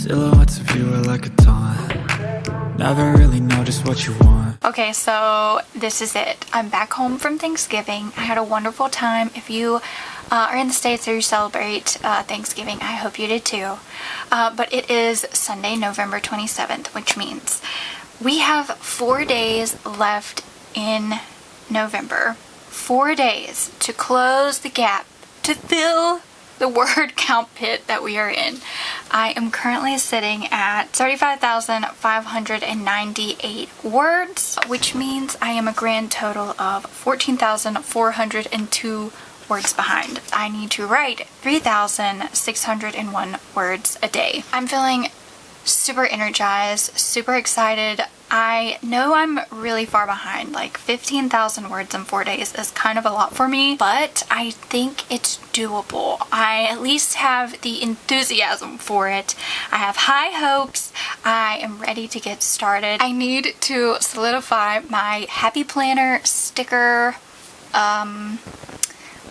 Silhouettes of you are like a taunt. Never really know just what you want. Okay, so this is it. I'm back home from Thanksgiving. I had a wonderful time. If you are in the States or you celebrate Thanksgiving, I hope you did too. But it is Sunday, November 27th, which means we have 4 days left in November. 4 days to close the gap, to fill the word count pit that we are in. I am currently sitting at 35,598 words, which means I am a grand total of 14,402 words behind. I need to write 3,601 words a day. I'm feeling super energized, super excited. I know I'm really far behind, like 15,000 words in 4 days is kind of a lot for me, but I think it's doable. I at least have the enthusiasm for it. I have high hopes. I am ready to get started. I need to solidify my Happy Planner sticker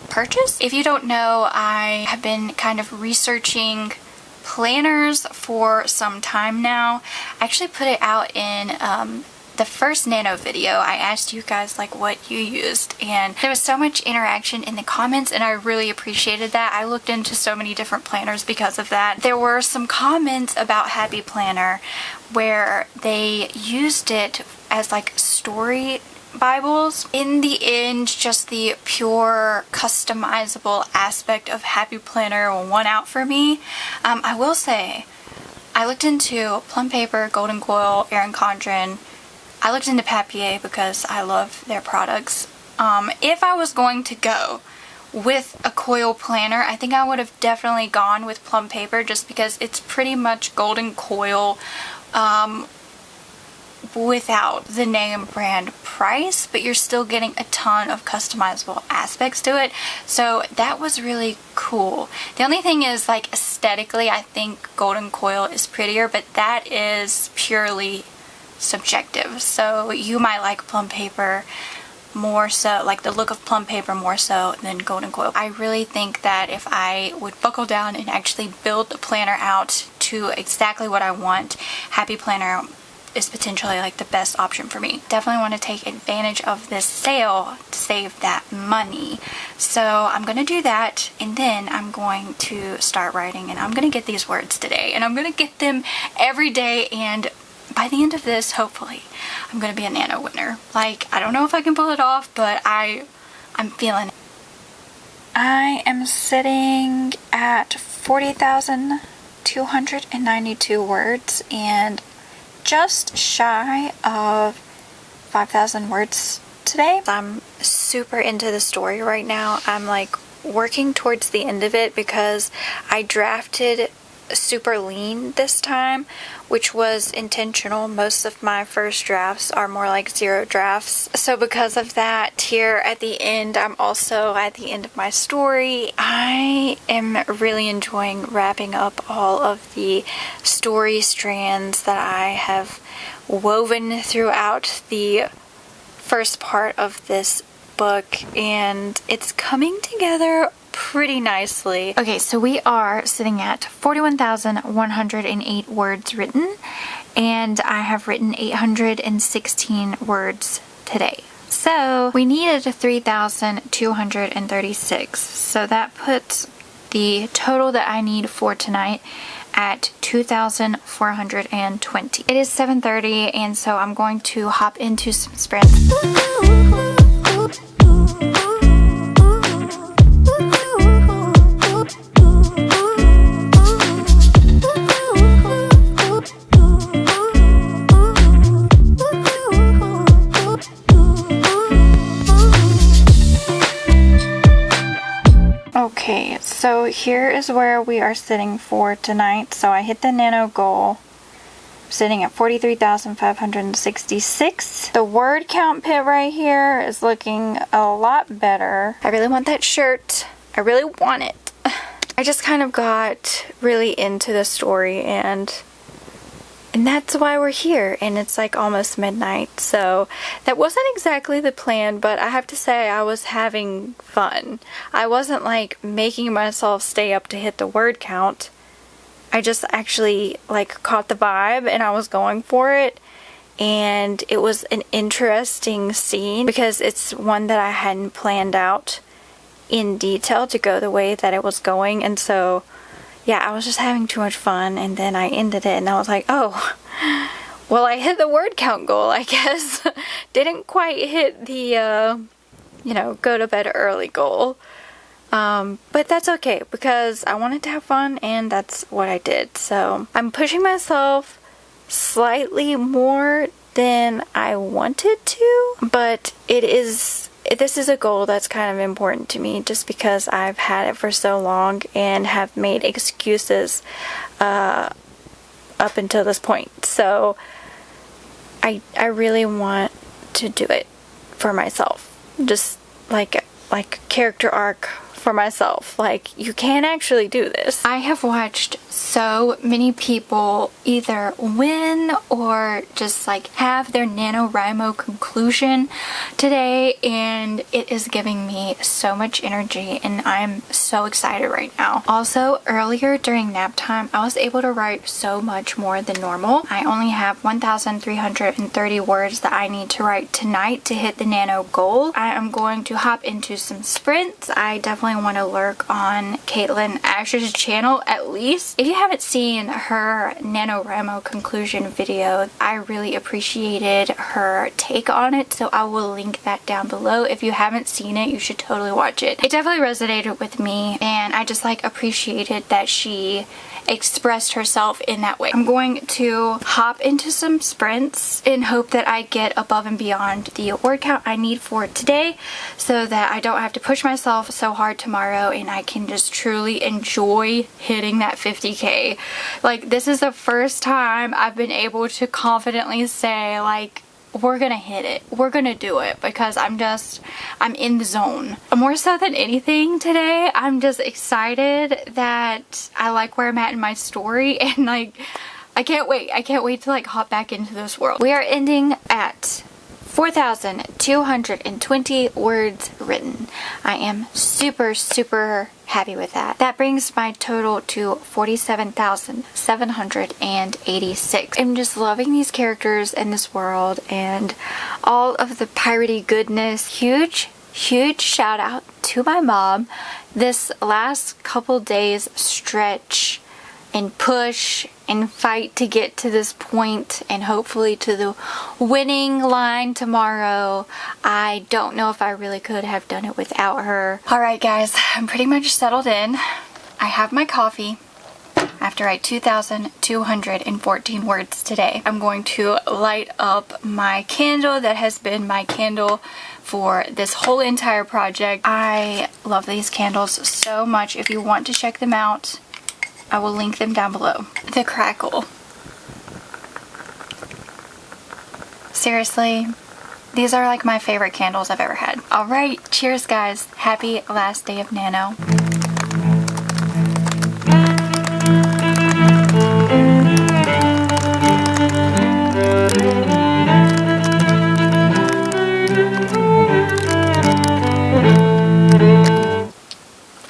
purchase. If you don't know, I have been kind of researching planners for some time now. I actually put it out in the first Nano video. I asked you guys like what you used, and there was so much interaction in the comments, and I really appreciated that. I looked into so many different planners because of that. There were some comments about Happy Planner where they used it as like story Bibles. In the end, just the pure customizable aspect of Happy Planner won out for me. I will say, I looked into Plum Paper, Golden Coil, Erin Condren. I looked into Papier because I love their products. If I was going to go with a coil planner, I think I would have definitely gone with Plum Paper just because it's pretty much Golden Coil without the name brand price, but you're still getting a ton of customizable aspects to it. So that was really cool. The only thing is, like, aesthetically, I think Golden Coil is prettier, but that is purely subjective. So you might like Plum Paper more so, like the look of Plum Paper more so than Golden Coil. I really think that if I would buckle down and actually build the planner out to exactly what I want, Happy Planner is potentially like the best option for me. Definitely want to take advantage of this sale to save that money. So I'm going to do that, and then I'm going to start writing, and I'm going to get these words today, and I'm going to get them every day, and by the end of this, hopefully, I'm going to be a Nano winner. Like, I don't know if I can pull it off, but I'm feeling it. I am sitting at 40,292 words, and just shy of 5,000 words today. I'm super into the story right now. I'm like working towards the end of it because I drafted super lean this time, which was intentional. Most of my first drafts are more like 0 drafts. So because of that, here at the end, I'm also at the end of my story. I am really enjoying wrapping up all of the story strands that I have woven throughout the first part of this book, and it's coming together pretty nicely. Okay, so we are sitting at 41,108 words written, and I have written 816 words today. So we needed 3,236. So that puts the total that I need for tonight at 2,420. It is 7:30, and so I'm going to hop into some sprints. Okay, so here is where we are sitting for tonight. So I hit the Nano goal. I'm sitting at 43,566. The word count pit right here is looking a lot better. I really want that shirt. I really want it. I just kind of got really into the story, and that's why we're here, and it's like almost midnight, so that wasn't exactly the plan, but I have to say I was having fun. I wasn't like making myself stay up to hit the word count. I just actually like caught the vibe and I was going for it. And it was an interesting scene because it's one that I hadn't planned out in detail to go the way that it was going. And so, yeah, I was just having too much fun. And then I ended it and I was like, oh, well, I hit the word count goal, I guess. Didn't quite hit the, you know, go to bed early goal. But that's okay because I wanted to have fun and that's what I did. So I'm pushing myself slightly more than I wanted to, but this is a goal that's kind of important to me just because I've had it for so long and have made excuses up until this point. So I really want to do it for myself, just like character arc for myself. Like, you can actually do this. I have watched so many people either win or just like have their NaNoWriMo conclusion today, and it is giving me so much energy and I'm so excited right now. Also, earlier during nap time, I was able to write so much more than normal. I only have 1,330 words that I need to write tonight to hit the Nano goal. I am going to hop into some sprints. I definitely want to lurk on Asche's channel at least. If you haven't seen her NaNoWriMo conclusion video, I really appreciated her take on it, so I will link that down below. If you haven't seen it, you should totally watch it. It definitely resonated with me and I just like appreciated that she expressed herself in that way. I'm going to hop into some sprints in hope that I get above and beyond the word count I need for today so that I don't have to push myself so hard tomorrow and I can just truly enjoy hitting that 50K. Like, this is the first time I've been able to confidently say, like, we're gonna hit it, we're gonna do it, because I'm in the zone. More so than anything today, I'm just excited that I like where I'm at in my story, and like, I can't wait to like hop back into this world. We are ending at 4,220 words written. I am super happy with that. That brings my total to 47,786. I'm just loving these characters in this world and all of the piratey goodness. Huge shout out to my mom. This last couple days stretch and push and fight to get to this point and hopefully to the winning line tomorrow. I don't know if I really could have done it without her. Alright guys, I'm pretty much settled in. I have my coffee. I have to write 2,214 words today. I'm going to light up my candle that has been my candle for this whole entire project. I love these candles so much. If you want to check them out, I will link them down below. The crackle. Seriously, these are like my favorite candles I've ever had. Alright, cheers guys. Happy last day of Nano.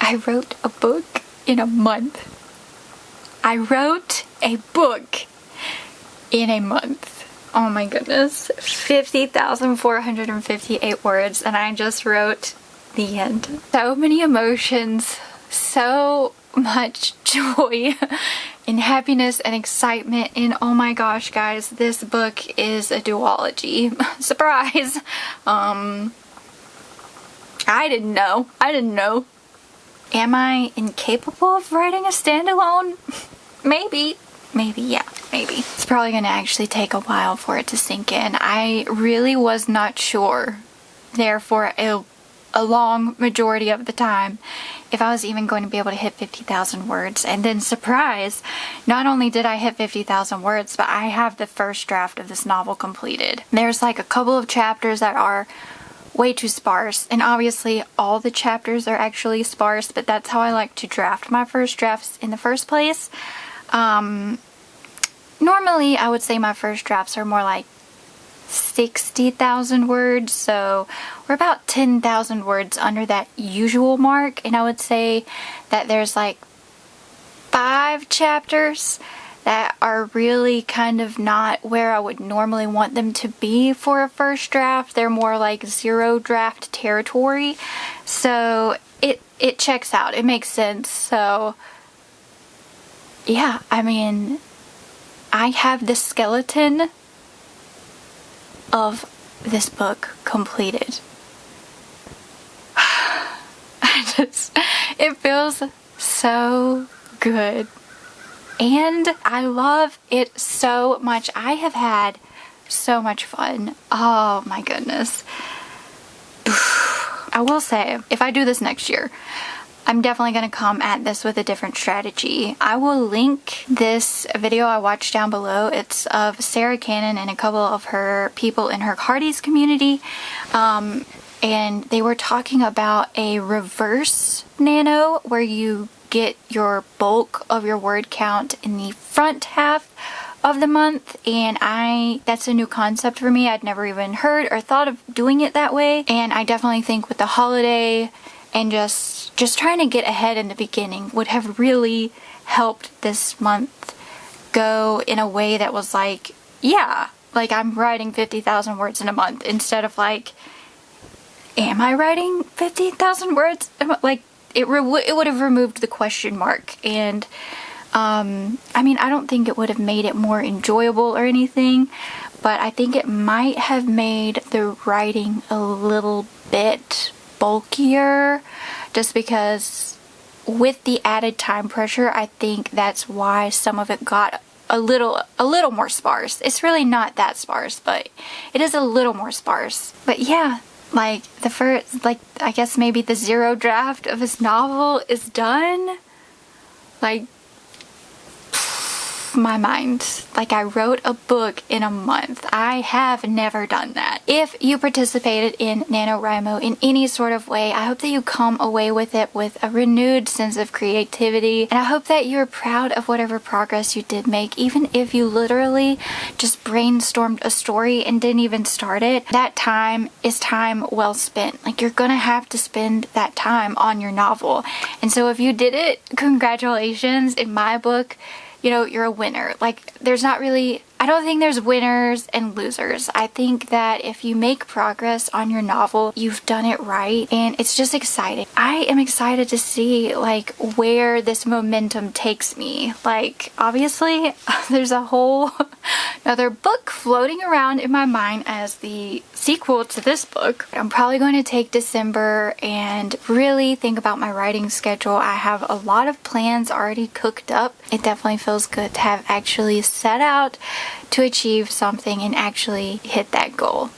I wrote a book in a month. I wrote a book in a month. Oh my goodness. 50,458 words and I just wrote the end. So many emotions, so much joy and happiness and excitement, and oh my gosh guys, this book is a duology. Surprise! I didn't know. Am I incapable of writing a standalone? Maybe, yeah, maybe. It's probably gonna actually take a while for it to sink in. I really was not sure there for a long majority of the time if I was even going to be able to hit 50,000 words. And then surprise, not only did I hit 50,000 words, but I have the first draft of this novel completed. There's like a couple of chapters that are way too sparse, and obviously all the chapters are actually sparse, but that's how I like to draft my first drafts in the first place. Normally I would say my first drafts are more like 60,000 words, so we're about 10,000 words under that usual mark, and I would say that there's like 5 chapters that are really kind of not where I would normally want them to be for a first draft. They're more like 0 draft territory. So it checks out. It makes sense. So yeah, I mean, I have the skeleton of this book completed. It feels so good. And I love it so much. I have had so much fun. Oh my goodness. I will say, if I do this next year, I'm definitely going to come at this with a different strategy. I will link this video I watched down below. It's of Sarra Cannon and a couple of her people in her Cardies community. And they were talking about a reverse nano where you get your bulk of your word count in the front half of the month, and that's a new concept for me. I'd never even heard or thought of doing it that way, and I definitely think with the holiday and just trying to get ahead in the beginning would have really helped this month go in a way that was like, yeah, like I'm writing 50,000 words in a month instead of like, am I writing 50,000 words? Like, it would have removed the question mark, and I mean, I don't think it would have made it more enjoyable or anything, but I think it might have made the writing a little bit bulkier, just because with the added time pressure, I think that's why some of it got a little more sparse. It's really not that sparse, but it is a little more sparse. But yeah, like the first, like I guess maybe the 0 draft of his novel is done. Like, my mind, like I wrote a book in a month. I have never done that. If you participated in NaNoWriMo in any sort of way, I hope that you come away with it with a renewed sense of creativity, and I hope that you're proud of whatever progress you did make, even if you literally just brainstormed a story and didn't even start it. That time is time well spent. Like, you're gonna have to spend that time on your novel, and so if you did it, congratulations. In my book, you know, you're a winner. Like, there's not really, I don't think there's winners and losers. I think that if you make progress on your novel, you've done it right, and it's just exciting. I am excited to see like where this momentum takes me. Like, obviously there's a whole another book floating around in my mind as the sequel to this book. I'm probably going to take December and really think about my writing schedule. I have a lot of plans already cooked up. It definitely feels good to have actually set out to achieve something and actually hit that goal.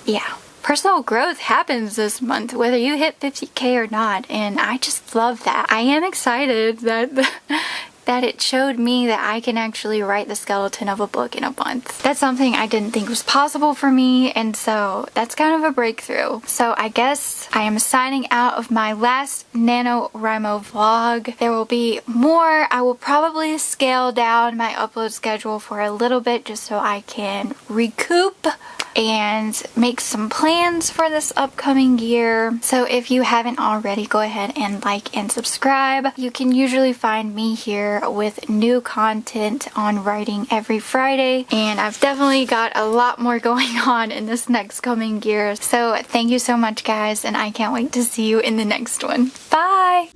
Yeah. Personal growth happens this month, whether you hit 50K or not, and I just love that. I am excited that it showed me that I can actually write the skeleton of a book in a month. That's something I didn't think was possible for me, and so that's kind of a breakthrough. So I guess I am signing out of my last NaNoWriMo vlog. There will be more. I will probably scale down my upload schedule for a little bit just so I can recoup and make some plans for this upcoming year. So if you haven't already, go ahead and like and subscribe. You can usually find me here with new content on writing every Friday, and I've definitely got a lot more going on in this next coming year. So thank you so much, guys, and I can't wait to see you in the next one. Bye!